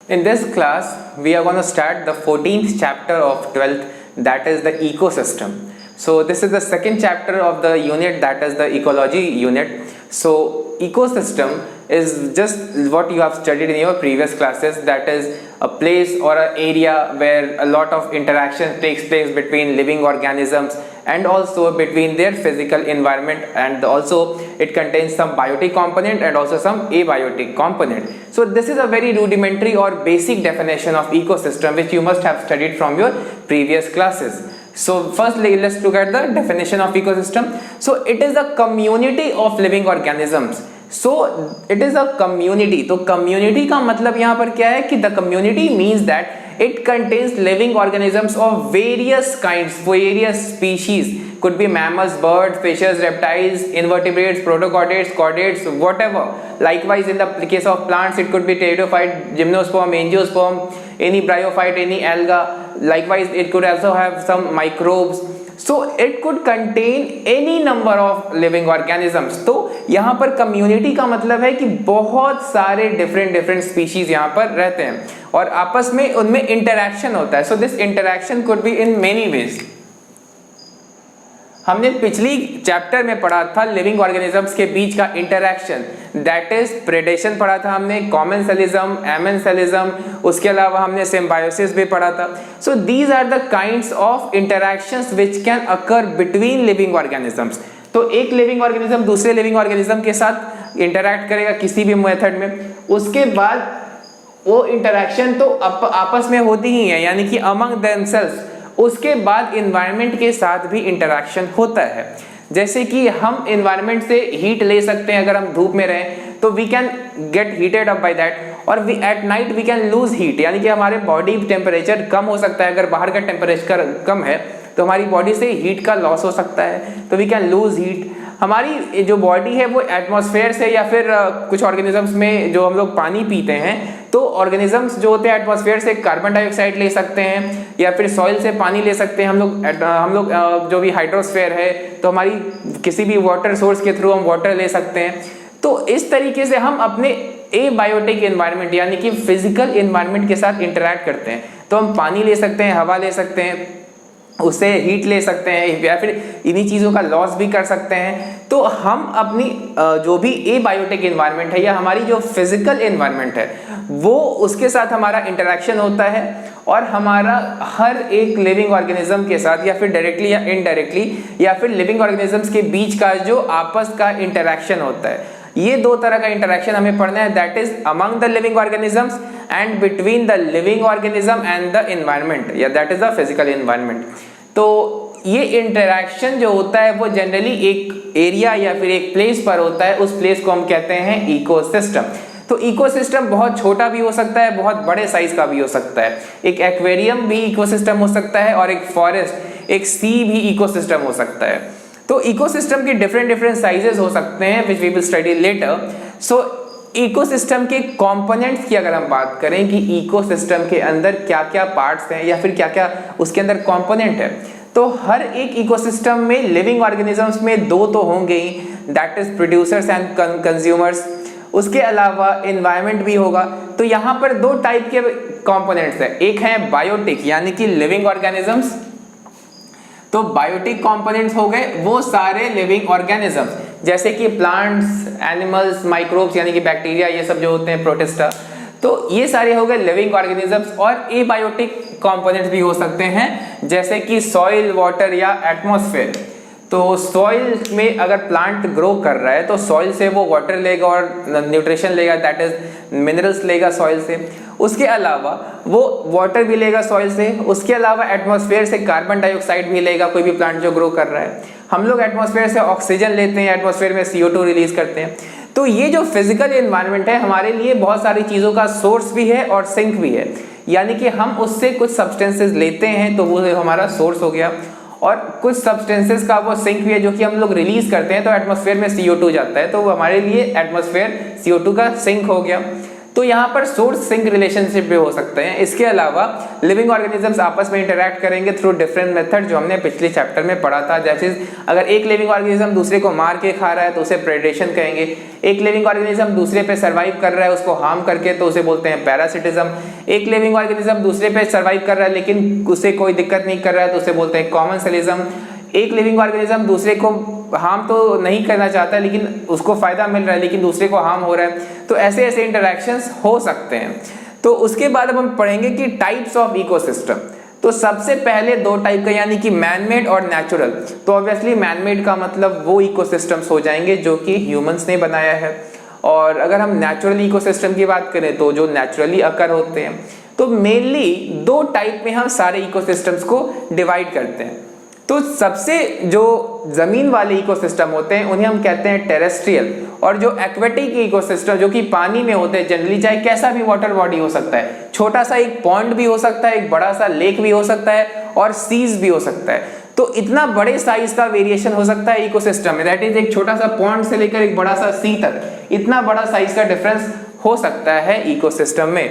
In this class, we are going to start the 14th chapter of 12th, that is the ecosystem. So this is the second chapter of the unit, that is the ecology unit. So ecosystem is just what you have studied in your previous classes, that is a place or an area where a lot of interaction takes place between living organisms and also between their physical environment, and also it contains some biotic component and also some abiotic component. So this is a very rudimentary or basic definition of ecosystem which you must have studied from your previous classes. So firstly, let's look at the definition of ecosystem. So it is a community of living organisms. So it is a community. तो community का मतलब यहाँ पर क्या है कि the community means that it contains living organisms of various kinds, various species, could be mammals, birds, fishes, reptiles, invertebrates, protochordates, chordates, whatever. Likewise, in the case of plants, it could be pteridophyte, gymnosperm, angiosperm, any bryophyte, any alga. Likewise, it could also have some microbes. So it could contain any number of living organisms. तो यहाँ पर community का मतलब है कि बहुत सारे different species यहाँ पर रहते हैं और आपस में उनमें interaction होता है. So this interaction could be in many ways. हमने पिछली चैप्टर में पढ़ा था लिविंग ऑर्गेनिजम्स के बीच का इंटरैक्शन, दैट इज प्रेडेशन पढ़ा था हमने, कॉमेंसलिज्म, एमेंसलिज्म, उसके अलावा हमने सिम्बायोसिस भी पढ़ा था. So these are the kinds of interactions which can occur between living organisms. तो एक लिविंग ऑर्गेनिज्म दूसरे लिविंग ऑर्गेनिज्म के साथ इंटरैक्ट करेगा किसी भी मेथड में, उसके बाद वो इंटरैक्शन तो आपस में होती ही है, यानी कि अमंग देमसेल्व्स. उसके बाद इन्वायरमेंट के साथ भी इंटरैक्शन होता है. जैसे कि हम इन्वायरमेंट से हीट ले सकते हैं, अगर हम धूप में रहें तो we can get heated up by that, और we at night we can lose heat, यानी कि हमारे बॉडी टेम्परेचर कम हो सकता है. अगर बाहर का टेम्परेचर कम है तो हमारी बॉडी से हीट का लॉस हो सकता है, तो वी कैन लूज हीट. हमारी जो बॉडी है वो एटमॉस्फेयर से या फिर कुछ ऑर्गेनिजम्स में जो हम लोग पानी पीते हैं, तो ऑर्गेनिजम्स जो होते हैं एटमॉस्फेयर से कार्बन डाइऑक्साइड ले सकते हैं या फिर सॉइल से पानी ले सकते हैं. हम लोग जो भी हाइड्रोस्फेयर है तो हमारी किसी भी वाटर सोर्स के थ्रू हम वाटर ले सकते हैं. तो इस तरीके से हम अपने एबायोटिक एनवायरनमेंट यानी कि फिजिकल एनवायरनमेंट के साथ इंटरैक्ट करते हैं. तो हम पानी ले सकते हैं, हवा ले सकते हैं, उससे हीट ले सकते हैं या फिर इन्हीं चीज़ों का लॉस भी कर सकते हैं. तो हम अपनी जो भी एबायोटिक एनवायरनमेंट है या हमारी जो फिजिकल एनवायरनमेंट है वो उसके साथ हमारा इंटरेक्शन होता है, और हमारा हर एक लिविंग ऑर्गेनिज्म के साथ या फिर डायरेक्टली या इनडायरेक्टली या फिर लिविंग ऑर्गेनिजम्स के बीच का जो आपस का इंटरेक्शन होता है, ये दो तरह का इंटरेक्शन हमें पढ़ना है, that is among the living organisms and between the living organism and the environment, या that is the physical environment. तो ये इंटरेक्शन जो होता है वो जनरली एक एरिया या फिर एक प्लेस पर होता है, उस प्लेस को हम कहते हैं इकोसिस्टम. तो इकोसिस्टम बहुत छोटा भी हो सकता है, बहुत बड़े साइज का भी हो सकता है. एक एक्वेरियम भी इकोसिस्टम हो सकता है और एक फॉरेस्ट, एक सी भी इकोसिस्टम हो सकता है. तो इकोसिस्टम के डिफरेंट साइजेस हो सकते हैं which we will study later. So ecosystem के कंपोनेंट्स की अगर हम बात करें कि इकोसिस्टम के अंदर क्या क्या पार्ट्स हैं या फिर क्या क्या उसके अंदर कंपोनेंट है, तो हर एक इकोसिस्टम में लिविंग ऑर्गेनिजम्स में दो तो होंगे ही, that is producers and consumers. उसके अलावा एनवायरनमेंट भी होगा. तो यहाँ पर दो टाइप के कंपोनेंट्स हैं, एक है बायोटिक यानी कि लिविंग ऑर्गेनिजम्स. तो बायोटिक कंपोनेंट्स हो गए वो सारे लिविंग ऑर्गेनिजम्स जैसे कि प्लांट्स, एनिमल्स, माइक्रोब्स यानी कि बैक्टीरिया, ये सब जो होते हैं, प्रोटिस्टा. तो ये सारे हो गए लिविंग ऑर्गेनिजम्स. और एबायोटिक कंपोनेंट्स भी हो सकते हैं जैसे कि सॉइल, वाटर या एटमॉस्फेयर. तो सॉइल में अगर प्लांट ग्रो कर रहा है तो सॉइल से वो वाटर लेगा और न्यूट्रिशन लेगा, दैट इज मिनरल्स लेगा सॉइल से. उसके अलावा वो वाटर भी लेगा सॉइल से. उसके अलावा एटमॉस्फेयर से कार्बन डाइऑक्साइड भी लेगा कोई भी प्लांट जो ग्रो कर रहा है. हम लोग एटमॉस्फेयर से ऑक्सीजन लेते हैं, एटमॉस्फेयर में CO2 रिलीज करते हैं. तो ये जो फिजिकल एनवायरनमेंट है हमारे लिए बहुत सारी चीज़ों का सोर्स भी है और सिंक भी है, यानी कि हम उससे कुछ सब्सटेंसेस लेते हैं तो वो हमारा सोर्स हो गया, और कुछ सब्सटेंसेस का वो सिंक भी है जो कि हम लोग रिलीज करते हैं. तो एटमॉस्फेयर में CO2 जाता है तो वो हमारे लिए एटमॉस्फेयर CO2 का सिंक हो गया. तो यहाँ पर सोर्स सिंक रिलेशनशिप भी हो सकते हैं। इसके अलावा लिविंग ऑर्गेनिजम्स आपस में इंटरैक्ट करेंगे थ्रू डिफरेंट मेथड, जो हमने पिछले चैप्टर में पढ़ा था। जैसे अगर एक लिविंग ऑर्गेनिज्म दूसरे को मार के खा रहा है तो उसे प्रेडेशन कहेंगे। एक लिविंग ऑर्गेनिज्म दूसरे पे सर्वाइव कर रहा है उसको हार्म करके तो उसे बोलते हैं पैरासिटिज्म। एक लिविंग ऑर्गेनिज्म दूसरे पे सर्वाइव कर रहा है लेकिन उसे कोई दिक्कत नहीं कर रहा है तो उसे बोलते हैं कॉमेंसलिज्म। एक लिविंग ऑर्गेनिज्म दूसरे को हार्म तो नहीं करना चाहता लेकिन उसको फायदा मिल रहा है लेकिन दूसरे को हार्म हो रहा है। तो ऐसे ऐसे इंटरैक्शंस हो सकते हैं। तो उसके बाद अब हम पढ़ेंगे कि टाइप्स ऑफ इकोसिस्टम। तो सबसे पहले दो टाइप का, यानी कि मैनमेड और नेचुरल। तो ऑब्वियसली मैनमेड का मतलब वो इकोसिस्टम्स हो जाएंगे जो कि ह्यूमंस ने बनाया है, और अगर हम नेचुरल इकोसिस्टम की बात करें तो जो नेचुरली अकर होते हैं। तो मेनली दो टाइप में हम सारे इकोसिस्टम्स को डिवाइड करते हैं। तो सबसे जो जमीन वाले इकोसिस्टम होते हैं उन्हें हम कहते हैं टेरेस्ट्रियल, और जो एक्वेटिक इकोसिस्टम जो कि पानी में होते हैं जनरली, चाहे कैसा भी वाटर बॉडी हो सकता है, छोटा सा एक पॉन्ड भी हो सकता है, एक बड़ा सा लेक भी हो सकता है, और सीज भी हो सकता है। तो इतना बड़े साइज का वेरिएशन हो सकता है इकोसिस्टम में, दैट इज एक छोटा सा पॉन्ड से लेकर एक बड़ा सा सी तक इतना बड़ा साइज का डिफरेंस हो सकता है इकोसिस्टम में।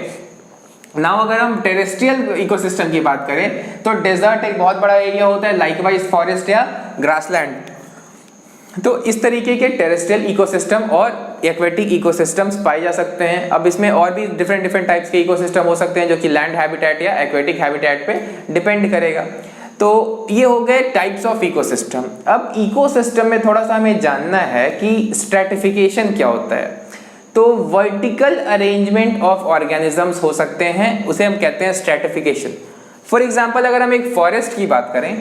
नाउ अगर हम टेरेस्ट्रियल इकोसिस्टम की बात करें तो डेजर्ट एक बहुत बड़ा एरिया होता है, लाइकवाइज फॉरेस्ट या ग्रासलैंड। तो इस तरीके के टेरेस्ट्रियल इकोसिस्टम और एक्वेटिक इकोसिस्टम्स पाए जा सकते हैं। अब इसमें और भी डिफरेंट टाइप्स के इकोसिस्टम हो सकते हैं जो कि लैंड हैबिटेट या एक्वेटिक हैबिटेट पे डिपेंड करेगा। तो ये हो गए टाइप्स ऑफ इकोसिस्टम। अब इकोसिस्टम में थोड़ा सा हमें जानना है कि स्ट्रैटिफिकेशन क्या होता है। तो वर्टिकल अरेंजमेंट ऑफ ऑर्गेनिजम्स हो सकते हैं, उसे हम कहते हैं स्ट्रैटिफिकेशन। फॉर एग्जांपल अगर हम एक फॉरेस्ट की बात करें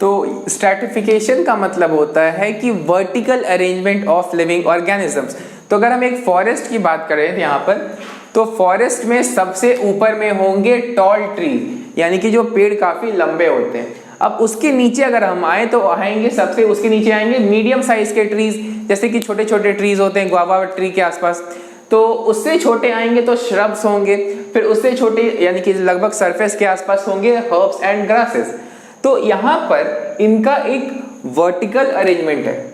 तो स्ट्रैटिफिकेशन का मतलब होता है कि vertical arrangement of living organisms. तो अगर हम एक फॉरेस्ट की बात करें यहाँ पर, तो फॉरेस्ट में सबसे ऊपर में होंगे टॉल ट्री, यानी कि जो पेड़ काफी लंबे होते हैं। अब उसके नीचे अगर हम आए तो आएंगे सबसे उसके नीचे आएंगे मीडियम साइज के ट्रीज, जैसे कि छोटे छोटे ट्रीज होते हैं गुआवा ट्री के आसपास। तो उससे छोटे आएंगे तो श्रब्स होंगे, फिर उससे छोटे यानी कि लगभग सरफेस के आसपास होंगे हर्ब्स एंड ग्रासेस। तो यहां पर इनका एक वर्टिकल अरेंजमेंट है।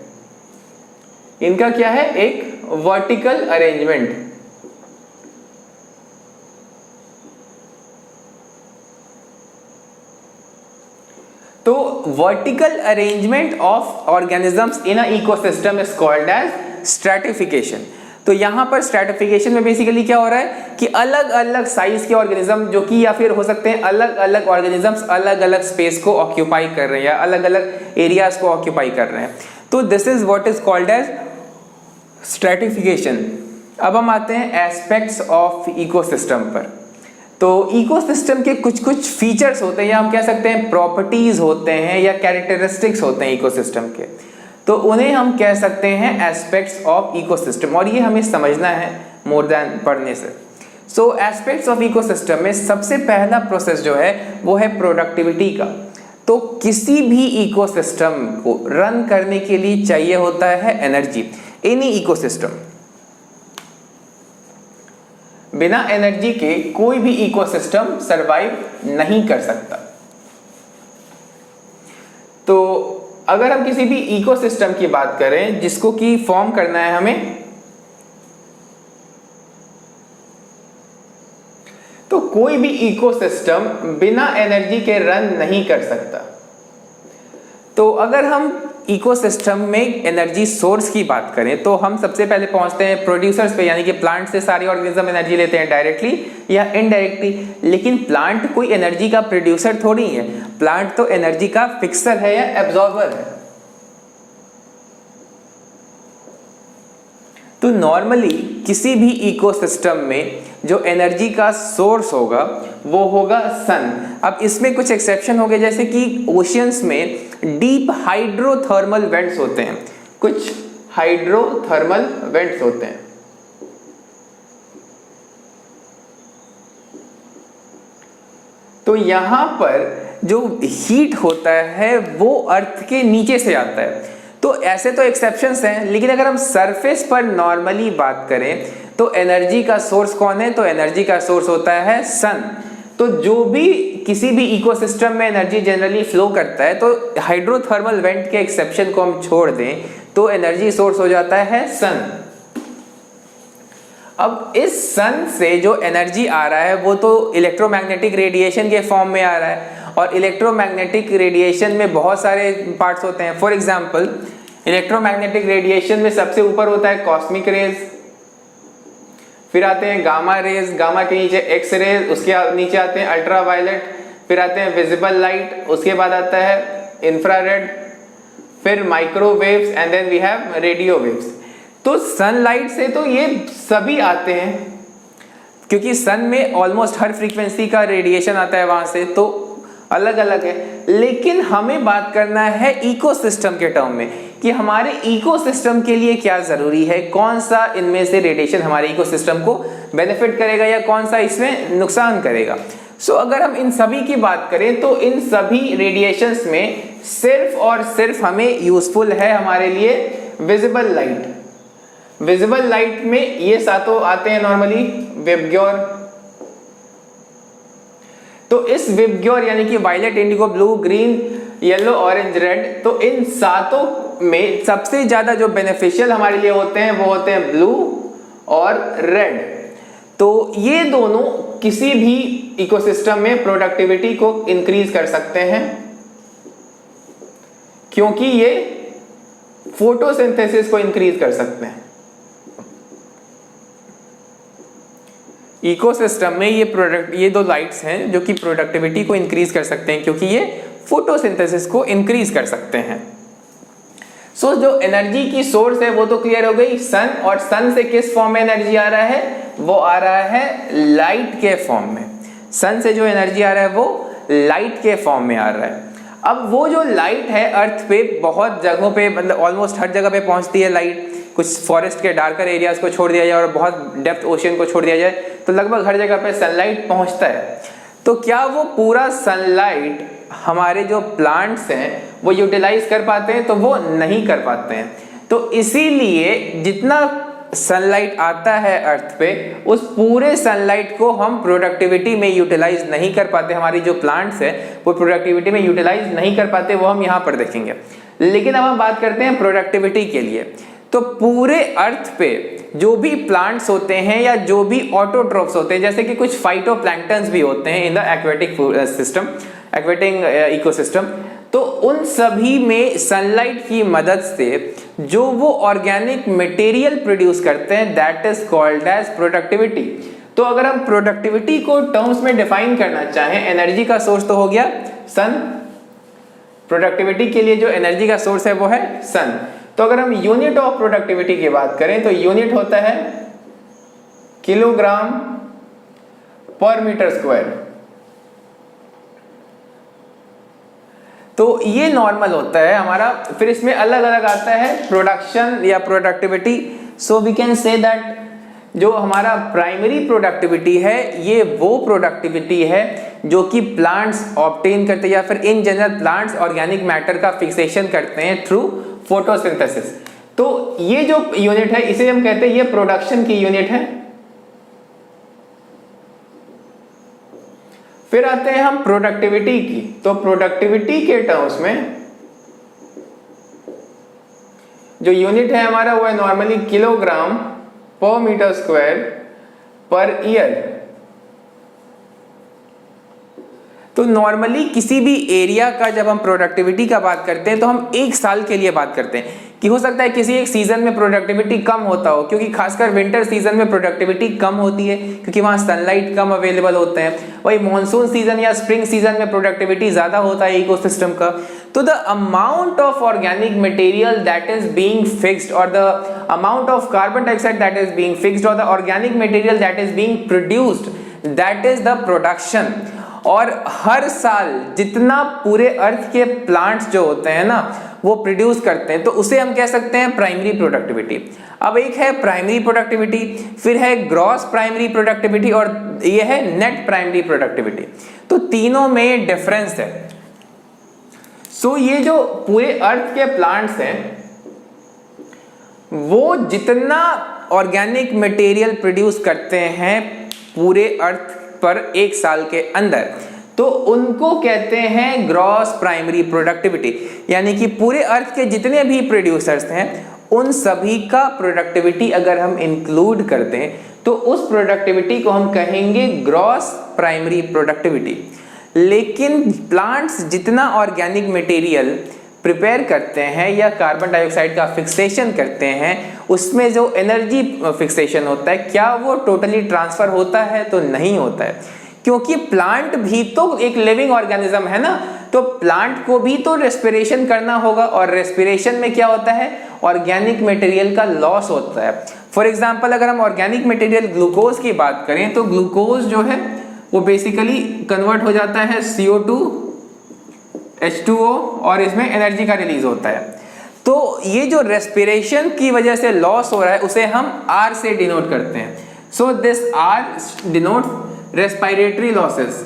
इनका क्या है? एक वर्टिकल अरेंजमेंट। तो vertical arrangement of organisms in a ecosystem is called as stratification. तो यहां पर स्ट्रैटिफिकेशन में बेसिकली क्या हो रहा है कि अलग अलग साइज के ऑर्गेनिज्म जो कि या फिर हो सकते हैं अलग अलग ऑर्गेनिजम्स अलग अलग स्पेस को ऑक्यूपाई कर रहे हैं या अलग अलग एरियाज को ऑक्यूपाई कर रहे हैं। तो this is what is called as stratification. अब हम आते हैं एस्पेक्ट्स ऑफ इकोसिस्टम पर। तो इकोसिस्टम के कुछ कुछ फीचर्स होते हैं या हम कह सकते हैं प्रॉपर्टीज होते हैं या कैरेक्टरिस्टिक्स होते हैं इकोसिस्टम के, तो उन्हें हम कह सकते हैं एस्पेक्ट्स ऑफ इकोसिस्टम, और ये हमें समझना है मोर देन पढ़ने से। सो एस्पेक्ट्स ऑफ इकोसिस्टम में सबसे पहला प्रोसेस जो है वो है प्रोडक्टिविटी का। तो किसी भी इकोसिस्टम को रन करने के लिए चाहिए होता है एनर्जी। एनी इकोसिस्टम, बिना एनर्जी के कोई भी इकोसिस्टम सरवाइव नहीं कर सकता। तो अगर हम किसी भी इकोसिस्टम की बात करें जिसको कि फॉर्म करना है हमें, तो कोई भी इकोसिस्टम बिना एनर्जी के रन नहीं कर सकता। तो अगर हम इकोसिस्टम में एनर्जी सोर्स की बात करें तो हम सबसे पहले पहुंचते हैं प्रोड्यूसर्स पे, यानी कि प्लांट से सारे ऑर्गेनिज्म एनर्जी लेते हैं डायरेक्टली या इनडायरेक्टली। लेकिन प्लांट कोई एनर्जी का प्रोड्यूसर थोड़ी है, प्लांट तो एनर्जी का फिक्सर है या एब्जॉर्बर है। तो नॉर्मली किसी भी इकोसिस्टम में जो एनर्जी का सोर्स होगा वो होगा सन। अब इसमें कुछ एक्सेप्शन हो गए, जैसे कि ओशियंस में डीप हाइड्रोथर्मल वेंट्स होते हैं, कुछ हाइड्रोथर्मल वेंट्स होते हैं। तो यहाँ पर जो हीट होता है वो अर्थ के नीचे से आता है। तो ऐसे तो एक्सेप्शंस हैं, लेकिन अगर हम सरफेस पर नॉर्मली बात करें तो एनर्जी का सोर्स कौन है? तो एनर्जी का सोर्स होता है सन। तो जो भी किसी भी इकोसिस्टम में एनर्जी जनरली फ्लो करता है, तो हाइड्रोथर्मल वेंट के एक्सेप्शन को हम छोड़ दें तो एनर्जी सोर्स हो जाता है सन। अब इस सन से जो एनर्जी आ रहा है वो तो इलेक्ट्रोमैग्नेटिक रेडिएशन के फॉर्म में आ रहा है, और इलेक्ट्रोमैग्नेटिक रेडिएशन में बहुत सारे पार्ट्स होते हैं। फॉर एग्जांपल, इलेक्ट्रोमैग्नेटिक रेडिएशन में सबसे ऊपर होता है कॉस्मिक रेज, फिर आते हैं गामा रेज, गामा के नीचे एक्स रेज, उसके नीचे आते हैं अल्ट्रावायलेट, फिर आते हैं विजिबल लाइट, उसके बाद आता है इंफ्रारेड, फिर microwaves and then we have radio waves. तो सनलाइट से तो ये सभी आते हैं, क्योंकि सन में ऑलमोस्ट हर फ्रीक्वेंसी का रेडिएशन आता है वहां से, तो अलग अलग है। लेकिन हमें बात करना है इकोसिस्टम के टर्म में कि हमारे इकोसिस्टम के लिए क्या जरूरी है, कौन सा इनमें से रेडिएशन हमारे इकोसिस्टम को बेनिफिट करेगा या कौन सा इसमें नुकसान करेगा। सो अगर हम इन सभी की बात करें तो इन सभी रेडिएशंस में सिर्फ और सिर्फ हमें यूजफुल है हमारे लिए विजिबल लाइट। विजिबल लाइट में ये सातों आते हैं नॉर्मली, विबग्योर। तो इस विबग्योर यानी कि violet, indigo, blue, green, yellow, orange, red, तो इन सातों में सबसे ज्यादा जो बेनिफिशियल हमारे लिए होते हैं वो होते हैं ब्लू और रेड। तो ये दोनों किसी भी इकोसिस्टम में प्रोडक्टिविटी को इंक्रीज कर सकते हैं, क्योंकि ये फोटोसिंथेसिस को इंक्रीज कर सकते हैं। इकोसिस्टम में ये दो लाइट्स हैं जो कि प्रोडक्टिविटी को इंक्रीज कर सकते हैं, क्योंकि ये फोटोसिंथेसिस को इंक्रीज कर सकते हैं। सो जो एनर्जी की सोर्स है वो तो क्लियर हो गई, सन। और सन से किस फॉर्म में एनर्जी आ रहा है? वो आ रहा है लाइट के फॉर्म में। सन से जो एनर्जी आ रहा है वो लाइट के फॉर्म में आ रहा है। अब वो जो लाइट है अर्थ पे बहुत जगहों पे, मतलब ऑलमोस्ट हर जगह पे पहुंचती है लाइट। कुछ फॉरेस्ट के डार्कर एरियाज को छोड़ दिया जाए और बहुत डेप्थ ओशियन को छोड़ दिया जाए तो लगभग हर जगह पे सनलाइट पहुंचता है। तो क्या वो पूरा सनलाइट हमारे जो प्लांट्स हैं वो यूटिलाइज कर पाते हैं? तो वो नहीं कर पाते हैं। तो इसीलिए जितना सनलाइट आता है अर्थ पे, उस पूरे सनलाइट को हम प्रोडक्टिविटी में यूटिलाइज नहीं कर पाते। हमारी जो प्लांट्स है वो प्रोडक्टिविटी में यूटिलाइज नहीं कर पाते, वो हम यहाँ पर देखेंगे। लेकिन अब हम बात करते हैं प्रोडक्टिविटी के लिए। तो पूरे अर्थ पे जो भी प्लांट्स होते हैं या जो भी ऑटोट्रोफ्स होते हैं, जैसे कि कुछ फाइटोप्लैंक्टन्स भी होते हैं in the aquatic system, aquatic ecosystem, तो उन सभी में सनलाइट की मदद से जो वो ऑर्गेनिक मटेरियल प्रोड्यूस करते हैं that is called as productivity. तो अगर हम प्रोडक्टिविटी को टर्म्स में डिफाइन करना चाहें, एनर्जी का सोर्स तो हो गया सन, प्रोडक्टिविटी के लिए जो एनर्जी का सोर्स है वो है सन। तो अगर हम यूनिट ऑफ प्रोडक्टिविटी की बात करें तो यूनिट होता है किलोग्राम पर मीटर स्क्वायर। तो ये नॉर्मल होता है हमारा। फिर इसमें अलग अलग आता है प्रोडक्शन या productivity. So we can say that जो हमारा प्राइमरी प्रोडक्टिविटी है ये वो प्रोडक्टिविटी है जो कि प्लांट्स ऑब्टेन करते हैं, या फिर in general plants organic matter का फिक्सेशन करते हैं थ्रू फोटोसिंथेसिस। तो ये जो यूनिट है इसे हम कहते हैं ये प्रोडक्शन की यूनिट है। फिर आते हैं हम प्रोडक्टिविटी की। तो प्रोडक्टिविटी के टर्म्स में जो यूनिट है हमारा वो है नॉर्मली किलोग्राम पर मीटर स्क्वायर पर ईयर। तो नॉर्मली किसी भी एरिया का जब हम प्रोडक्टिविटी का बात करते हैं तो हम एक साल के लिए बात करते हैं कि हो सकता है किसी एक सीजन में प्रोडक्टिविटी कम होता हो, क्योंकि खासकर विंटर सीजन में प्रोडक्टिविटी कम होती है क्योंकि वहाँ सनलाइट कम अवेलेबल होते हैं। वही मॉनसून सीजन या स्प्रिंग सीजन में प्रोडक्टिविटी ज़्यादा होता है इकोसिस्टम का। तो the amount of organic material that is being fixed और the amount of carbon dioxide that is being fixed और the organic material that is being produced that is the production. और हर साल जितना पूरे अर्थ के प्लांट्स जो होते हैं ना वो प्रोड्यूस करते हैं, तो उसे हम कह सकते हैं प्राइमरी प्रोडक्टिविटी। अब एक है प्राइमरी प्रोडक्टिविटी, फिर है ग्रॉस प्राइमरी प्रोडक्टिविटी और ये है नेट प्राइमरी प्रोडक्टिविटी। तो तीनों में डिफरेंस है। सो ये जो पूरे अर्थ के प्लांट्स हैं वो जितना ऑर्गेनिक मटेरियल प्रोड्यूस करते हैं पूरे अर्थ पर एक साल के अंदर, तो उनको कहते हैं ग्रॉस प्राइमरी प्रोडक्टिविटी। यानी कि पूरे अर्थ के जितने भी प्रोड्यूसर्स हैं उन सभी का प्रोडक्टिविटी अगर हम इंक्लूड कर दें तो उस प्रोडक्टिविटी को हम कहेंगे ग्रॉस प्राइमरी प्रोडक्टिविटी। लेकिन प्लांट्स जितना ऑर्गेनिक मटेरियल प्रिपेयर करते हैं या कार्बन डाइऑक्साइड का फिक्सेशन करते हैं, उसमें जो एनर्जी फिक्सेशन होता है क्या वो टोटली ट्रांसफर होता है? तो नहीं होता है, क्योंकि प्लांट भी तो एक लिविंग ऑर्गेनिज्म है ना, तो प्लांट को भी तो रेस्पिरेशन करना होगा और रेस्पिरेशन में क्या होता है? ऑर्गेनिक मटेरियल का लॉस होता है। फॉर एग्जांपल अगर हम ऑर्गेनिक मटेरियल ग्लूकोज की बात करें तो ग्लूकोज जो है वो बेसिकली कन्वर्ट हो जाता है CO2 H2O और इसमें एनर्जी का रिलीज होता है। तो ये जो रेस्पिरेशन की वजह से लॉस हो रहा है उसे हम R से डिनोट करते हैं। So this R denote respiratory losses.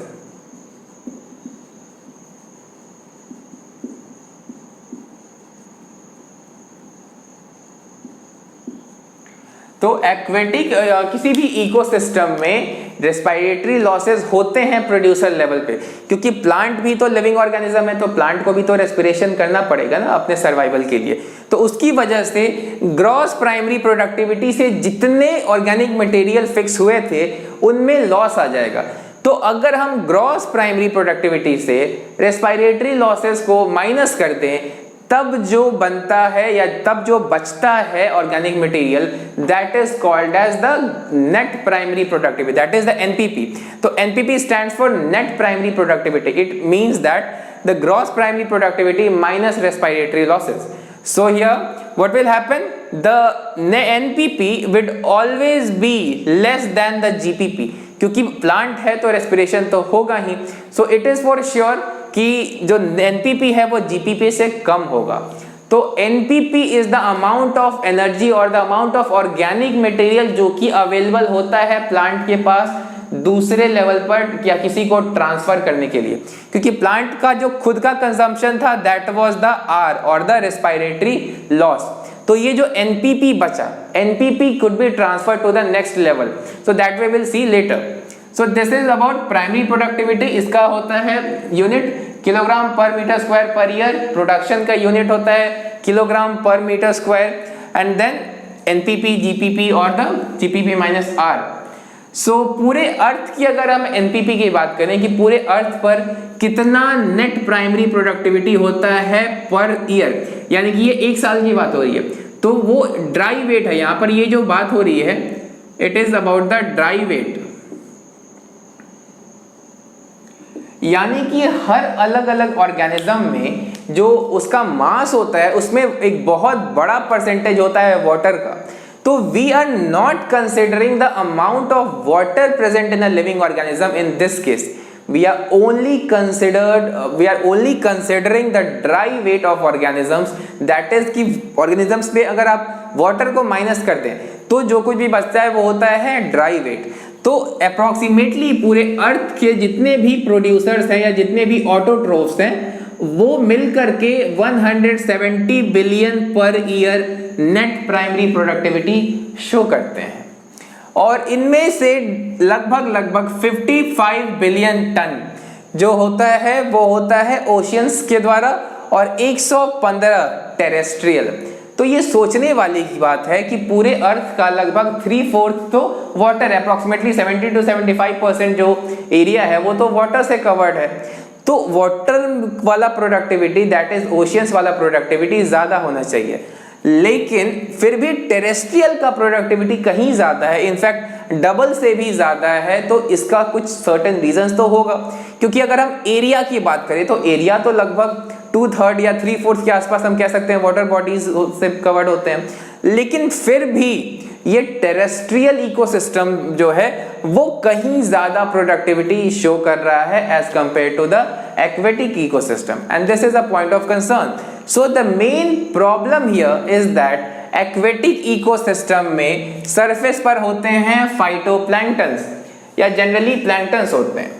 तो एक्वेटिक किसी भी इकोसिस्टम में रेस्पिरेटरी लॉसेस होते हैं प्रोड्यूसर लेवल पे, क्योंकि प्लांट भी तो लिविंग ऑर्गेनिज्म है, तो प्लांट को भी तो रेस्पिरेशन करना पड़ेगा ना अपने सर्वाइवल के लिए। तो उसकी वजह से ग्रॉस प्राइमरी प्रोडक्टिविटी से जितने ऑर्गेनिक मटेरियल फिक्स हुए थे उनमें लॉस आ जाएगा। तो अगर हम ग्रॉस प्राइमरी प्रोडक्टिविटी से रेस्पिरेटरी लॉसेस को माइनस कर दें तब जो बनता है या तब जो बचता है organic material, that is called as the net primary productivity, that is the NPP। तो NPP stands for net primary productivity. It means that the gross primary productivity minus respiratory losses. So here what will happen, the NPP will always be less than the GPP, क्योंकि plant है तो respiration तो होगा ही। So it is for sure कि जो NPP है वो GPP से कम होगा। तो NPP is the amount of energy और the amount of organic material जो कि अवेलेबल होता है प्लांट के पास दूसरे लेवल पर या किसी को ट्रांसफर करने के लिए, क्योंकि प्लांट का जो खुद का कंजम्पशन था दैट वाज द R और द रेस्पिरेटरी लॉस। तो ये जो NPP बचा, NPP could be transferred to the next level, so that we will see later. So this is about primary productivity। इसका होता है यूनिट किलोग्राम पर मीटर स्क्वायर पर ईयर, प्रोडक्शन का यूनिट होता है किलोग्राम पर metre square, and then NPP, GPP और the GPP minus R। So पूरे अर्थ की अगर हम NPP की बात करें कि पूरे अर्थ पर कितना नेट प्राइमरी प्रोडक्टिविटी होता है पर ईयर, यानी कि ये एक साल की बात हो रही है, तो वो ड्राई वेट है। यहाँ पर ये जो बात हो रही है it is about the dry weight, यानी कि हर अलग अलग ऑर्गेनिज्म में जो उसका मास होता है उसमें एक बहुत बड़ा परसेंटेज होता है वाटर का। तो we are not considering the amount of water present in a living organism in this case, we are only considering the dry weight of organisms, that is कि organisms पे अगर आप water को minus कर दें तो जो कुछ भी बचता है वो होता है ड्राई वेट। तो अप्रोक्सीमेटली पूरे अर्थ के जितने भी प्रोड्यूसर्स हैं या जितने भी ऑटोट्रोफ्स हैं वो मिलकर के 170 billion per year net primary productivity show करते हैं, और इनमें से लगभग 55 बिलियन टन जो होता है वो होता है ओशियंस के द्वारा और 115 टेरेस्ट्रियल। तो ये सोचने वाली की बात है कि पूरे अर्थ का लगभग 3/4 तो वाटर, अप्रोक्सीमेटली 70 to 75% जो एरिया है वो तो वाटर से कवर्ड है। तो वाटर वाला प्रोडक्टिविटी दैट इज ओशियंस वाला प्रोडक्टिविटी ज्यादा होना चाहिए, लेकिन फिर भी टेरेस्ट्रियल का प्रोडक्टिविटी कहीं ज्यादा है, इनफैक्ट डबल से भी ज्यादा है। तो इसका कुछ सर्टेन रीजंस तो होगा, क्योंकि अगर हम एरिया की बात करें तो एरिया तो लगभग 2/3 या 3/4 के आसपास हम कह सकते हैं वाटर बॉडीज से कवर्ड होते हैं, लेकिन फिर भी ये टेरेस्ट्रियल इकोसिस्टम जो है वो कहीं ज्यादा प्रोडक्टिविटी शो कर रहा है as compare to the aquatic ecosystem, and this is a point of concern. So the main problem here is that aquatic ecosystem में सरफेस पर होते हैं फाइटोप्लैंक्टन्स या जनरली प्लैंक्टन्स होते हैं.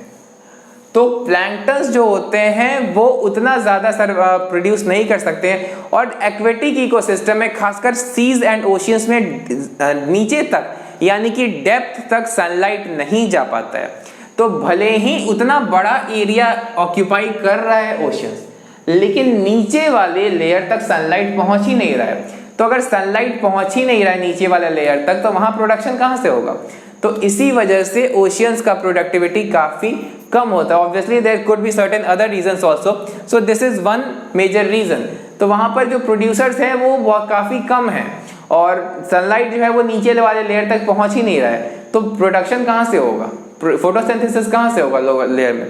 तो प्लैंक्टन्स जो होते हैं वो उतना ज़्यादा प्रोड्यूस नहीं कर सकते हैं, और एक्वेटिक इकोसिस्टम में खासकर सीज एंड ओशियंस में नीचे तक यानी कि डेप्थ तक सनलाइट नहीं जा पाता है. तो भले ही उतना बड़ा एरिया ऑक्यूपाई कर रहा है ओशियंस, लेकिन नीचे वाले लेयर तक सनलाइट पहुंच ही नहीं रहा है. तो अगर सनलाइट पहुंच ही नहीं रहा है नीचे वाले लेयर तक, तो वहां प्रोडक्शन कहाँ से होगा? तो इसी वजह से ओशियंस का प्रोडक्टिविटी काफी कम होता है. Obviously there could be certain other reasons also, so this is one major reason. तो वहां पर जो प्रोड्यूसर्स हैं वो काफी कम हैं, और सनलाइट जो है वो नीचे वाले लेयर तक पहुंच ही नहीं रहा है. तो प्रोडक्शन कहाँ से होगा? फोटोसिंथेसिस कहाँ से होगा लोअर लेयर में?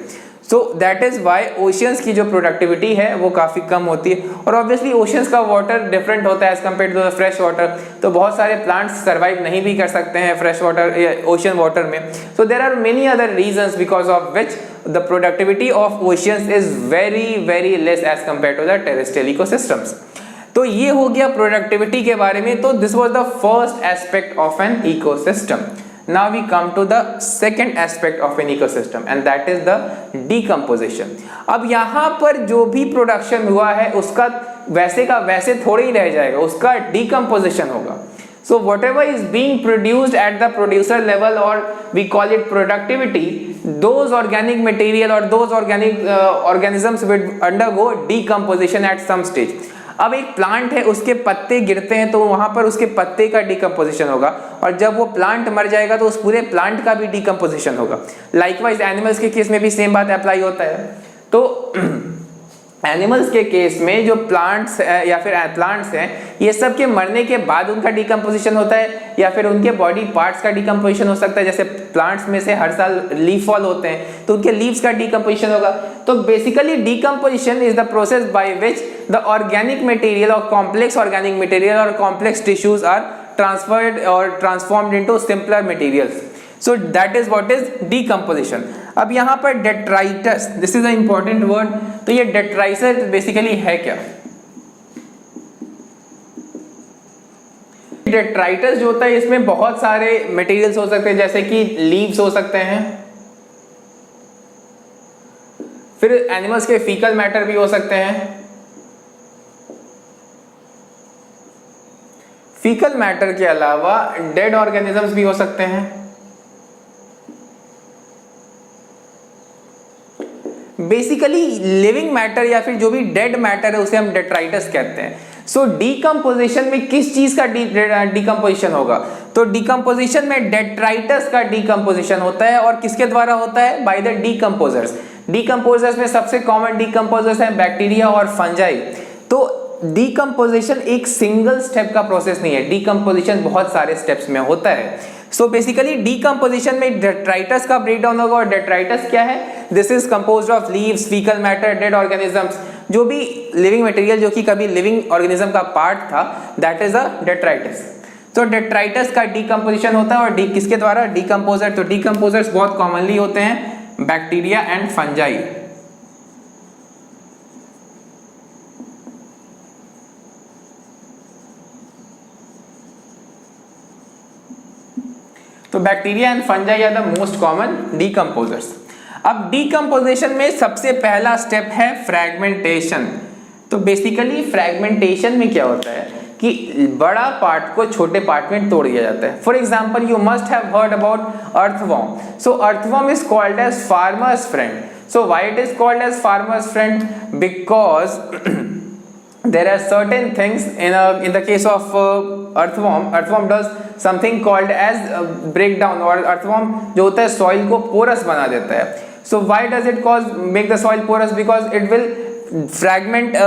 So that is why oceans की जो प्रोडक्टिविटी है वो काफ़ी कम होती है. और ऑब्वियसली ओशियंस का वाटर डिफरेंट होता है as compare to the fresh water. तो बहुत सारे प्लांट्स सर्वाइव नहीं भी कर सकते हैं फ्रेश वाटर ओशियन वाटर में. So there are many other reasons because of which the productivity of oceans is very less as compare to the terrestrial ecosystems. तो ये हो गया प्रोडक्टिविटी के बारे में. तो this was the first aspect of an ecosystem. Now we come to the second aspect of an ecosystem, and that is the decomposition. अब यहाँ पर जो भी प्रोडक्शन हुआ है उसका वैसे का वैसे थोड़े ही रह जाएगा, उसका decomposition होगा. So whatever is being produced at the producer level, or we call it productivity, those organic material or those organic organisms will undergo decomposition at some stage. अब एक प्लांट है, उसके पत्ते गिरते हैं तो वहां पर उसके पत्ते का डिकम्पोजिशन होगा, और जब वो प्लांट मर जाएगा तो उस पूरे प्लांट का भी डिकम्पोजिशन होगा. लाइकवाइज एनिमल्स के केस में भी सेम बात अप्लाई होता है. तो एनिमल्स के केस में जो प्लांट्स या फिर प्लांट्स हैं, ये सब के मरने के बाद उनका डिकम्पोजिशन होता है, या फिर उनके बॉडी पार्ट्स का डिकम्पोजिशन हो सकता है. जैसे प्लांट्स में से हर साल लीफ फॉल होते हैं तो उनके लीव्स का डिकम्पोजिशन होगा. तो basically decomposition is the process by which the organic material और कॉम्प्लेक्स ऑर्गेनिक मटेरियल और कॉम्प्लेक्स टिश्यूज आर ट्रांसफर्ड और transformed into simpler materials. So that is what is decomposition. अब यहाँ पर detritus, this is an important word. तो ये detritus basically है क्या? detritus जो होता है इसमें बहुत सारे materials हो सकते हैं, जैसे कि leaves हो सकते हैं, फिर animals के fecal matter भी हो सकते हैं. fecal matter के अलावा dead organisms भी हो सकते हैं. बेसिकली लिविंग मैटर या फिर जो भी डेड मैटर है उसे हम डेट्राइटस कहते हैं. सो डीकम्पोजिशन में किस चीज का डीकम्पोजिशन होगा? तो डीकम्पोजिशन में डेट्राइटस का डीकम्पोजिशन होता है, और किसके द्वारा होता है? By the decomposers. डीकम्पोजर्स में सबसे कॉमन डीकम्पोजर्स हैं बैक्टीरिया और फंजाई. तो डीकम्पोजिशन एक सिंगल स्टेप का प्रोसेस नहीं है, डीकम्पोजिशन बहुत सारे स्टेप्स में होता है. सो बेसिकली डीकम्पोजिशन में डेट्राइटस का ब्रेकडाउन होगा, और डेट्राइटस क्या है? This is composed of leaves, faecal matter, dead organisms. जो भी लिविंग मटेरियल जो कि कभी लिविंग ऑर्गेनिज्म का पार्ट था, दैट इज अ डेट्राइटस. तो डेट्राइटस का डीकम्पोजिशन होता है, और किसके द्वारा? डीकम्पोजर. तो डीकम्पोजर्स बहुत कॉमनली होते हैं बैक्टीरिया एंड फंजाई. तो bacteria and fungi are the most common decomposers. अब डीकम्पोजिशन में सबसे पहला स्टेप है फ्रैगमेंटेशन. तो बेसिकली फ्रैगमेंटेशन में क्या होता है कि बड़ा पार्ट को छोटे पार्ट में तोड़ दिया जाता है. For example you must have heard about earthworm. So earthworm is called as farmer's friend. So why it is called as farmer's friend? Because there are certain things in the case of earthworm does something called as breakdown, और earthworm जो होता है soil को porous बना देता है. So why does it make the soil porous? Because it will fragment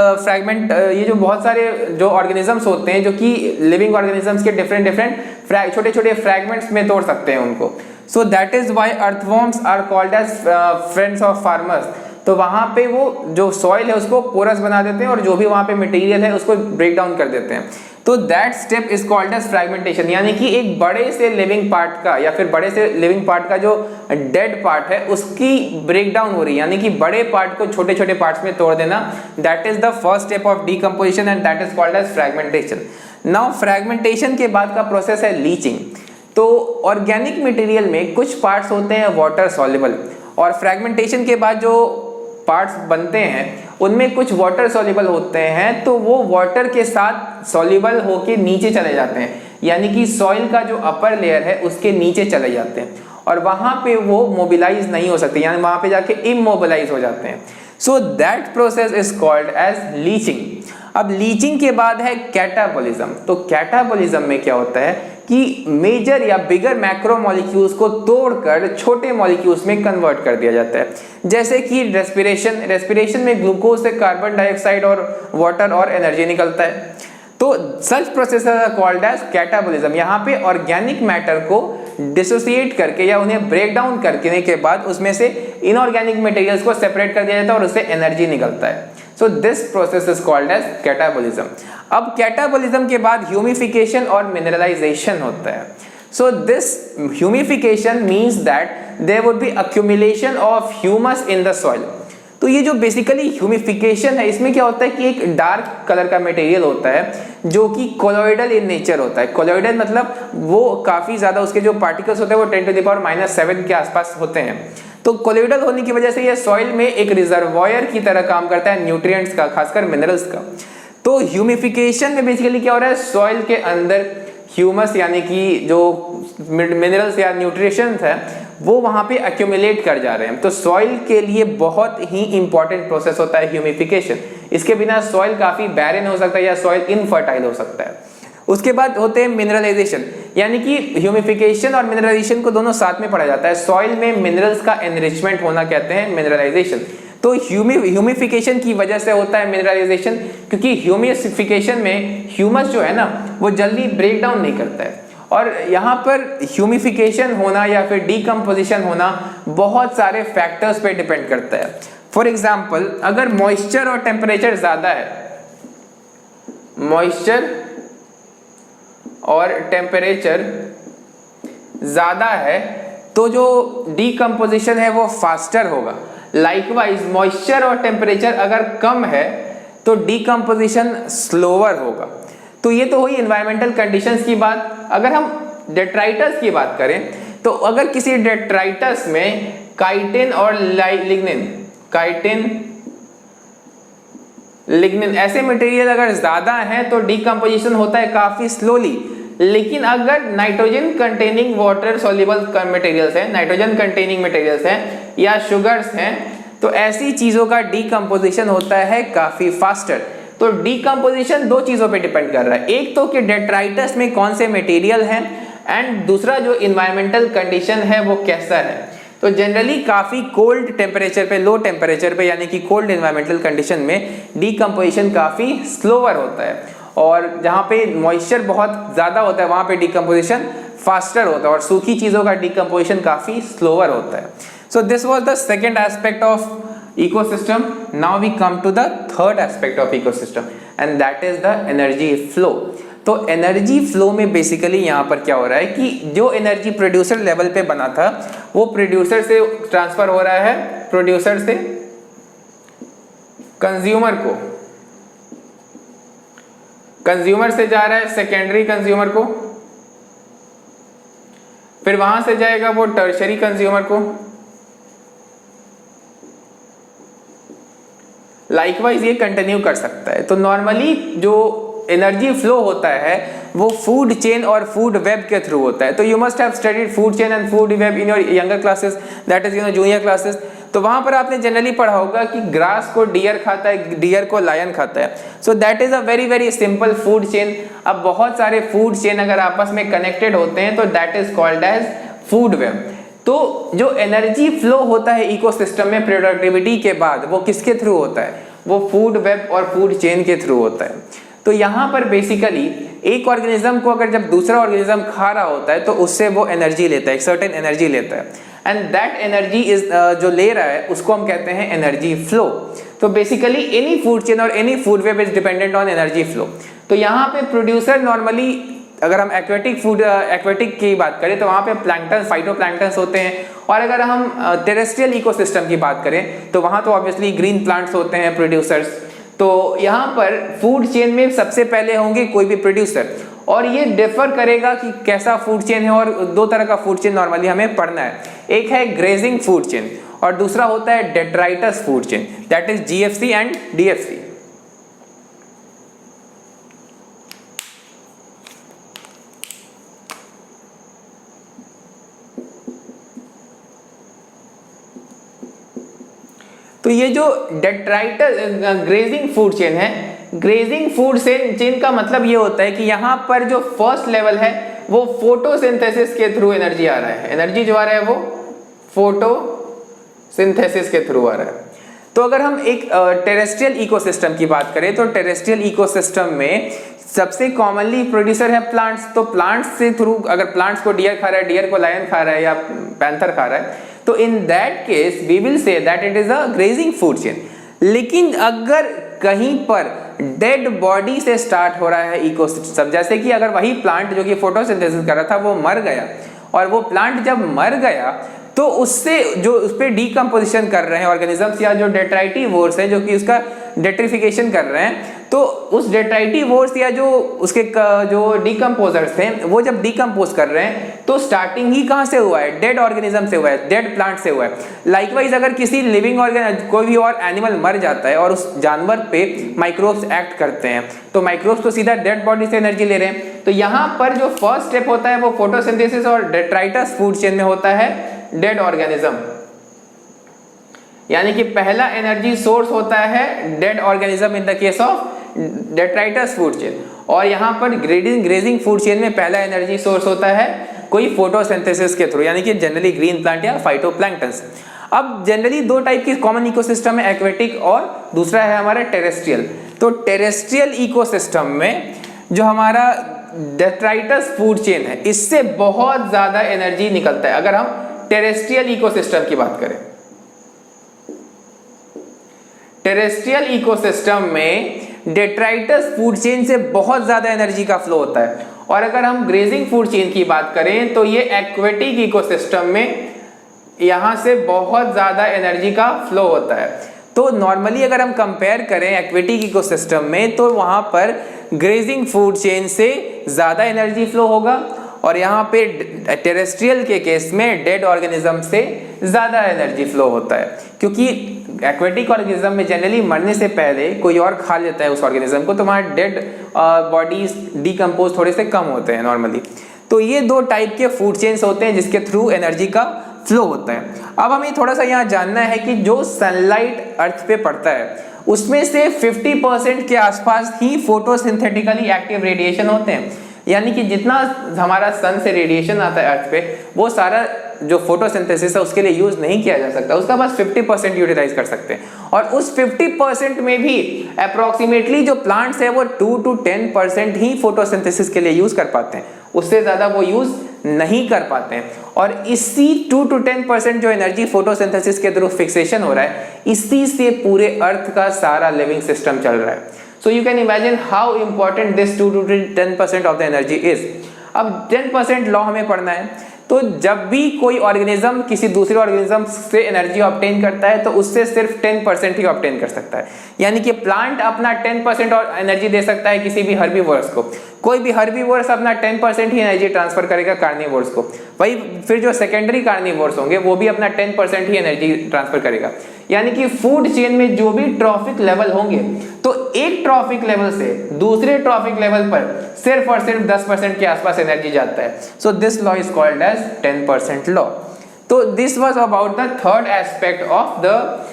ये जो बहुत सारे जो organisms होते हैं, जो कि living organisms के different छोटे छोटे fragments में तोड़ सकते हैं उनको. So that is why earthworms are called as friends of farmers. तो वहाँ पे वो जो सॉइल है उसको पोरस बना देते हैं और जो भी वहाँ पे मटेरियल है उसको ब्रेक डाउन कर देते हैं। तो that step is called as fragmentation, यानी कि एक बड़े से लिविंग पार्ट का या फिर बड़े से लिविंग पार्ट का जो डेड पार्ट है उसकी ब्रेक डाउन हो रही है, यानी कि बड़े पार्ट को छोटे छोटे पार्ट्स में तोड़ देना। That is the first step of decomposition and that is called as fragmentation. Now fragmentation के बाद का प्रोसेस है लीचिंग। तो ऑर्गेनिक मटेरियल में कुछ पार्ट्स होते हैं वाटर सॉल्युबल, और फ्रैगमेंटेशन के बाद जो पार्ट्स बनते हैं उनमें कुछ वाटर सॉल्युबल होते हैं, तो वो वाटर के साथ सॉल्युबल होके नीचे चले जाते हैं, यानी कि सॉइल का जो अपर लेयर है उसके नीचे चले जाते हैं और वहां पे वो मोबिलाइज नहीं हो सकते, यानी वहां पे जाके इमोबिलाइज हो जाते हैं। So that process is called as leaching. अब लीचिंग के बाद है कैटाबॉलिज्म। तो कैटाबॉलिज्म में क्या होता है कि मेजर या बिगर मैक्रो मॉलिक्यूल्स को तोड़कर छोटे मॉलिक्यूल्स में कन्वर्ट कर दिया जाता है, जैसे कि रेस्पिरेशन में ग्लूकोज से कार्बन डाइऑक्साइड और वाटर और एनर्जी निकलता है। तो such process are called as catabolism. यहाँ पे ऑर्गेनिक मैटर को डिसोसिएट करके या उन्हें ब्रेक डाउन करने के बाद उसमें से इनऑर्गेनिक मटेरियल्स को सेपरेट कर दिया जाता है और उससे एनर्जी निकलता है। So this process is called as catabolism. अब कैटाबॉलिज्म के बाद ह्यूमिफिकेशन और मिनरलाइजेशन होता है। So this humification means that there would be accumulation of humus in the soil. तो ये जो बेसिकली ह्यूमिफिकेशन है इसमें क्या होता है कि एक डार्क कलर का मटेरियल होता है जो कि कोलॉइडल इन नेचर होता है। कोलॉइडल मतलब वो काफी ज्यादा उसके जो पार्टिकल्स होते हैं वो 10⁻⁻⁷ के आसपास होते हैं। तो कोलॉइडल होने की वजह से ये सॉइल में एक रिजर्वॉयर की तरह काम करता है न्यूट्रिएंट्स का, खासकर मिनरल्स का। तो ह्यूमिफिकेशन में बेसिकली क्या हो रहा है, सॉइल के अंदर ह्यूमस यानी कि जो मिनरल्स या न्यूट्रिशंस है वो वहां पे एक्यूमुलेट कर जा रहे हैं। तो सॉइल के लिए बहुत ही इंपॉर्टेंट प्रोसेस होता है ह्यूमिफिकेशन। इसके बिना सॉइल काफी बैरन हो सकता है या सॉइल इनफर्टाइल हो सकता है। उसके बाद होते हैं मिनरलाइजेशन, यानी कि ह्यूमिफिकेशन और मिनरलाइजेशन को दोनों साथ में पढ़ा जाता है। सॉइल में मिनरल्स का एनरिचमेंट होना कहते हैं मिनरलाइजेशन। तो ह्यूमिफिकेशन की वजह से होता है मिनरलाइजेशन, क्योंकि ह्यूमिफिकेशन में ह्यूमस जो है ना वो जल्दी ब्रेक डाउन नहीं करता है। और यहाँ पर ह्यूमिफिकेशन होना या फिर डीकम्पोजिशन होना बहुत सारे फैक्टर्स पे डिपेंड करता है। फॉर एग्जाम्पल, अगर मॉइस्चर और टेम्परेचर ज्यादा है, मॉइस्चर और टेम्परेचर ज्यादा है तो जो डीकम्पोजिशन है वो फास्टर होगा। लाइकवाइज मॉइस्चर और टेम्परेचर अगर कम है तो डीकम्पोजिशन स्लोअर होगा। तो ये तो हुई एनवायरमेंटल कंडीशंस की बात। अगर हम डेट्राइटस की बात करें तो अगर किसी डेट्राइटस में काइटिन और लिग्निन ऐसे मटेरियल अगर ज्यादा हैं तो डीकम्पोजिशन होता है काफी स्लोली। लेकिन अगर nitrogen containing water soluble materials हैं, नाइट्रोजन कंटेनिंग मटेरियल्स हैं या शुगर्स हैं, तो ऐसी चीजों का डीकम्पोजिशन होता है काफी फास्टर। तो डीकम्पोजिशन दो चीजों पे डिपेंड कर रहा है, एक तो कि डेट्राइटस में कौन से मटेरियल हैं एंड दूसरा जो इन्वायरमेंटल कंडीशन है वो कैसा है। तो जनरली काफी कोल्ड टेम्परेचर पे, लो टेम्परेचर पे यानी कि कोल्ड इन्वायरमेंटल कंडीशन में डीकम्पोजिशन काफी स्लोअर होता है, और जहाँ पे मॉइस्चर बहुत ज्यादा होता है वहां पे डीकम्पोजिशन फास्टर होता है और सूखी चीजों का डीकम्पोजिशन काफी स्लोअर होता है। So this was the second aspect of ecosystem. Now we come to the third aspect of ecosystem and that is the energy flow. तो एनर्जी फ्लो में बेसिकली यहाँ पर क्या हो रहा है कि जो एनर्जी प्रोड्यूसर लेवल पे बना था वो प्रोड्यूसर से ट्रांसफर हो रहा है, प्रोड्यूसर से कंज्यूमर को, कंज्यूमर से जा रहा है सेकेंडरी कंज्यूमर को, फिर वहां से जाएगा वो टर्शरी कंज्यूमर को, लाइकवाइज ये कंटिन्यू कर सकता है। तो नॉर्मली जो एनर्जी फ्लो होता है वो फूड चेन और फूड वेब के थ्रू होता है। तो you must have studied food chain and food web in your younger classes, that is junior classes. तो वहां पर आपने जनरली पढ़ा होगा कि ग्रास को डियर खाता है, डियर को लायन खाता है। सो that is a very very simple food chain. अब बहुत सारे फूड चेन अगर आपस में कनेक्टेड होते हैं तो that is called as food web. तो जो एनर्जी फ्लो होता है इकोसिस्टम में प्रोडक्टिविटी के बाद वो किसके थ्रू होता है, वो फूड वेब और फूड चेन के थ्रू होता है। तो यहाँ पर बेसिकली एक ऑर्गेनिज्म को अगर जब दूसरा ऑर्गेनिज्म खा रहा होता है तो उससे वो एनर्जी लेता है, एक सर्टेन एनर्जी लेता है। एंड दैट एनर्जी इज जो ले रहा है उसको हम कहते हैं एनर्जी फ्लो। तो बेसिकली एनी फूड चेन और any food web is dependent on energy flow. तो यहाँ पे प्रोड्यूसर नॉर्मली, अगर हम एक्वेटिक की बात करें तो वहाँ पे प्लैंक्टन, फाइटोप्लैंक्टन्स होते हैं, और अगर हम टेरेस्ट्रियल इकोसिस्टम की बात करें तो वहाँ तो ऑब्वियसली ग्रीन प्लांट्स होते हैं प्रोड्यूसर्स। तो यहाँ पर फूड चेन में सबसे पहले होंगे कोई भी प्रोड्यूसर, और ये डिफर करेगा कि कैसा फूड चेन है, और दो तरह का फूड चेन नॉर्मली हमें पढ़ना है। एक है ग्रेजिंग फूड चेन और दूसरा होता है detritus food chain, that is GFC and DFC. तो ये जो डेट्राइटस ग्रेजिंग फूड चेन है, ग्रेजिंग फूड चेन का मतलब ये होता है कि यहाँ पर जो फर्स्ट लेवल है वो फोटोसिंथेसिस के थ्रू एनर्जी आ रहा है, एनर्जी जो आ रहा है वो फोटोसिंथेसिस के थ्रू आ रहा है। तो अगर हम एक टेरेस्ट्रियल इकोसिस्टम की बात करें तो टेरेस्ट्रियल इकोसिस्टम में सबसे कॉमनली प्रोड्यूसर है प्लांट्स। तो प्लांट्स से थ्रू, अगर प्लांट्स को डियर खा रहा है, डियर को लायन खा रहा है या पैंथर खा रहा है, तो in that case we will say that it is a grazing food chain. लेकिन अगर कहीं पर डेड बॉडी से स्टार्ट हो रहा है इकोसिस्टम, जैसे कि अगर वही प्लांट जो कि फोटोसिंथेसिस कर रहा था वो मर गया, और वो प्लांट जब मर गया तो उससे जो उस पर डीकम्पोजिशन कर रहे हैं ऑर्गेनिजम्स या जो डेट्राइटिवोर्स है जो कि उसका डेट्रिफिकेशन कर रहे हैं, तो उस डेट्राइटिवोर्स या जो उसके जो डीकम्पोजर्स थे वो जब डीकम्पोज कर रहे हैं तो स्टार्टिंग ही कहाँ से हुआ है, डेड ऑर्गेनिज्म से हुआ है, डेड प्लांट से हुआ है। लाइकवाइज अगर किसी लिविंग ऑर्गेनिज्म, कोई भी और एनिमल मर जाता है और उस जानवर पे माइक्रोब्स एक्ट करते हैं, तो माइक्रोब्स तो सीधा डेड बॉडी से एनर्जी ले रहे हैं। तो यहाँ पर जो फर्स्ट स्टेप होता है वो फोटोसिंथेसिस और डेट्राइटस फूड चेन में होता है डेड ऑर्गेनिज्म, यानी कि पहला एनर्जी सोर्स होता है dead organism in the case of detritus food chain, और यहाँ पर ग्रेजिंग फूड चेन में पहला एनर्जी सोर्स होता है कोई फोटोसिंथेसिस के थ्रू, यानी कि जनरली ग्रीन प्लांट या फाइटोप्लैंक्टन्स। अब जनरली दो टाइप की कॉमन इकोसिस्टम है, एक्वेटिक और दूसरा है हमारा टेरेस्ट्रियल। तो टेरेस्ट्रियल इकोसिस्टम में जो हमारा डेट्राइटस फूड चेन है इससे बहुत ज्यादा एनर्जी निकलता है। अगर हम टेरेस्ट्रियल इकोसिस्टम की बात करें, टेरेस्ट्रियल इकोसिस्टम में डेट्राइटस फूड चेन से बहुत ज्यादा एनर्जी का फ्लो होता है, और अगर हम ग्रेजिंग फूड चेन की बात करें तो ये एक्वेटिक इकोसिस्टम में यहां से बहुत ज्यादा एनर्जी का फ्लो होता है। तो नॉर्मली अगर हम कंपेयर करें एक्वेटिक इकोसिस्टम में तो वहां पर ग्रेजिंग फूड चेन से ज्यादा एनर्जी फ्लो होगा, और यहाँ पे टेरेस्ट्रियल के केस में डेड ऑर्गेनिज्म से ज्यादा एनर्जी फ्लो होता है, क्योंकि एक्वेटिक ऑर्गेनिज्म में जनरली मरने से पहले कोई और खा लेता है उस ऑर्गेनिज्म को, तो वहाँ डेड बॉडीज डीकम्पोज थोड़े से कम होते हैं नॉर्मली। तो ये दो टाइप के फूड चेन्स होते हैं जिसके थ्रू एनर्जी का फ्लो होता है। अब हमें थोड़ा सा यहाँ जानना है कि जो सनलाइट अर्थ पे पड़ता है उसमें से 50% के आसपास ही फोटोसिंथेटिकली एक्टिव रेडिएशन होते हैं, यानी कि जितना हमारा सन से रेडिएशन आता है अर्थ पे वो सारा जो फोटोसिंथेसिस है उसके लिए यूज नहीं किया जा सकता, उसका बस 50% यूटिलाइज कर सकते हैं। और उस 50% में भी अप्रोक्सीमेटली जो प्लांट्स है वो 2 to 10% ही फोटोसिंथेसिस के लिए यूज कर पाते हैं, उससे ज्यादा वो यूज नहीं कर पाते हैं। और इसी 2 to 10% जो एनर्जी फोटोसिंथेसिस के थ्रू फिक्सेशन हो रहा है, इसी से पूरे अर्थ का सारा लिविंग सिस्टम चल रहा है। So you can imagine how important this 2 to 10% of the energy is. अब 10% लॉ हमें पढ़ना है, तो जब भी कोई ऑर्गेनिज्म किसी दूसरे ऑर्गेनिज्म से एनर्जी ऑब्टेन करता है तो उससे सिर्फ 10% ही ऑब्टेन कर सकता है, यानी कि प्लांट अपना 10% और एनर्जी दे सकता है किसी भी हर्बीवोरस को, कोई भी हर्बीवोरस अपना 10% ही एनर्जी ट्रांसफर करेगा कार्निवोरस को, वही फिर जो सेकेंडरी कार्निवोरस होंगे वो भी अपना 10% ही एनर्जी ट्रांसफर करेगा। यानी कि फूड चेन में जो भी ट्रॉफिक लेवल होंगे तो एक ट्रॉफिक लेवल से दूसरे ट्रॉफिक लेवल पर सिर्फ और सिर्फ 10% के आसपास एनर्जी जाता है। So this law is called as 10% law. तो this was about the third aspect of the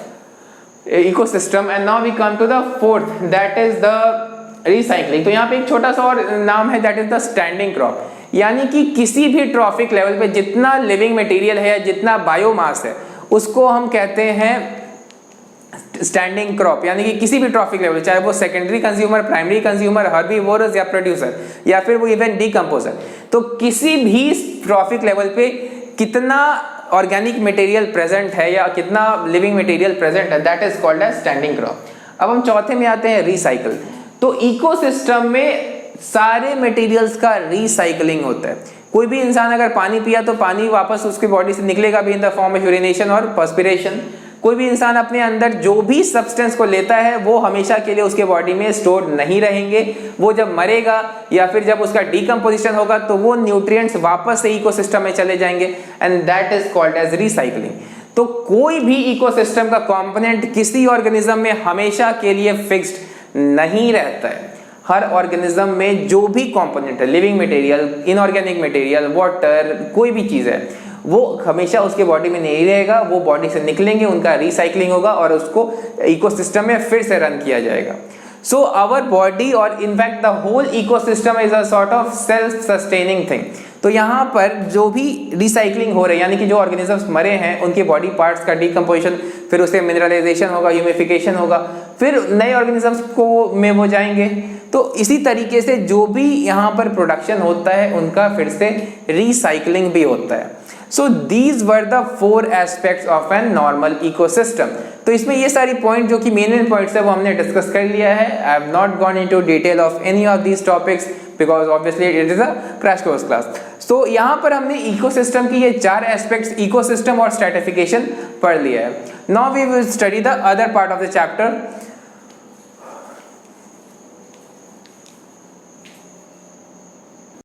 ecosystem, and now we come to the fourth, that is the recycling. तो यहाँ पे एक छोटा सा और नाम है, that is the standing crop, यानी कि किसी भी ट्रॉफिक लेवल पे जितना लिविंग मटेरियल है, जितना बायोमास है, उसको हम कहते हैं स्टैंडिंग क्रॉप। यानी कि किसी भी ट्रॉफिक लेवल, चाहे वो secondary consumer, primary consumer, herbivores या प्रोड्यूसर, या फिर वो इवन डीकम्पोजर, तो किसी भी ट्रॉफिक लेवल पे कितना ऑर्गेनिक मटेरियल प्रेजेंट है या कितना लिविंग मटेरियल प्रेजेंट है, that is called as standing crop. अब हम चौथे में आते हैं रिसाइकल। तो इकोसिस्टम में सारे मटेरियल्स का रिसाइकलिंग होता है। कोई भी इंसान अगर पानी पिया तो पानी वापस उसके बॉडी से निकलेगा भी in the form of urination और पर्स्पिरेशन। कोई भी इंसान अपने अंदर जो भी सब्सटेंस को लेता है वो हमेशा के लिए उसके बॉडी में स्टोर नहीं रहेंगे। वो जब मरेगा या फिर जब उसका डीकम्पोजिशन होगा तो वो न्यूट्रिएंट्स वापस से इकोसिस्टम में चले जाएंगे and that is called as recycling. तो कोई भी इकोसिस्टम का कंपोनेंट किसी ऑर्गेनिज्म में हमेशा के लिए फिक्स्ड नहीं रहता है। हर ऑर्गेनिज्म में जो भी कंपोनेंट है, living material, inorganic material, water, कोई भी चीज़ है, वो हमेशा उसके बॉडी में नहीं रहेगा। वो बॉडी से निकलेंगे, उनका रिसाइकलिंग होगा और उसको इकोसिस्टम में फिर से रन किया जाएगा। सो आवर बॉडी और in fact the whole ecosystem is a sort of self sustaining thing. तो यहाँ पर जो भी रिसाइकलिंग हो रही है, यानी कि जो ऑर्गेनिजम्स मरे हैं उनके बॉडी पार्ट्स का डीकम्पोजिशन, फिर उससे मिनरलाइजेशन होगा, ह्यूमिफिकेशन होगा, फिर नए ऑर्गेनिजम्स को में वो जाएंगे। तो इसी तरीके से जो भी यहाँ पर प्रोडक्शन होता है उनका फिर से रिसाइकलिंग भी होता है। So these were the 4 aspects of an normal ecosystem. तो इसमें ये सारी पॉइंट जो कि मेन पॉइंट्स है वो हमने डिस्कस कर लिया है। I have not gone into detail of any of these topics because obviously it is a crash course class. सो यहाँ पर हमने इकोसिस्टम की ये 4 एस्पेक्ट्स, इकोसिस्टम और स्ट्रैटिफिकेशन, पढ़ लिया है। Now we will study the other part of the chapter